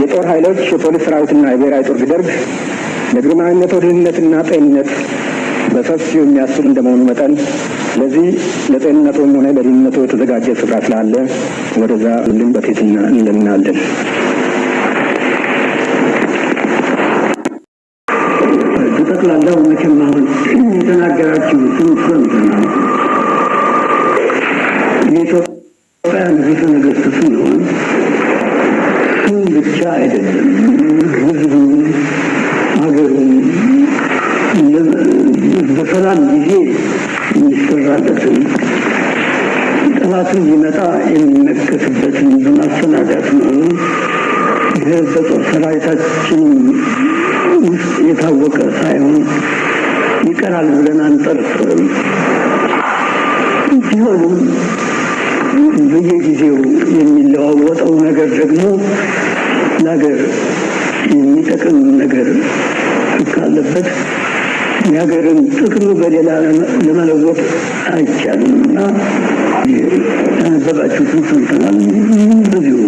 የጦር ኃይሎች የፖሊስ ሰራዊትና የብሔራዊ ጦር ቢደርግ ለግርማዊነቱ ደህንነትና ጤንነት በሰፊው የሚያስችል እንደመሆኑ መጠን ለዚህ ለጤንነቱም ሆነ ለደህንነቱ የተዘጋጀ ስፍራ ስላለ ወደዛ ሁሉም በትህትና እንለምናለን። ጠቅላላው መቼም አሁን የተናገራችሁትን ሰምተናል። የኢትዮጵያ ንጉሠ ነገሥት ሲሆን ስም ብቻ አይደለም፣ ሕዝቡን ሀገሩን በሰላም ጊዜ የሚሰራበትን ጠላትን ሊመጣ የሚመከትበትን በማሰናዳት ነው። ይህ በጦር ሰራዊታችን ውስጥ የታወቀ ሳይሆን ይቀራል ብለን አንጠርጥርም። ቢሆንም በየጊዜው የሚለዋወጠው ነገር ደግሞ ለሀገር የሚጠቅም ነገር ካለበት የሀገርን ጥቅም በሌላ ለመለወጥ አይቻልም እና ያነበባችሁትን ሰምተናል። በዚሁ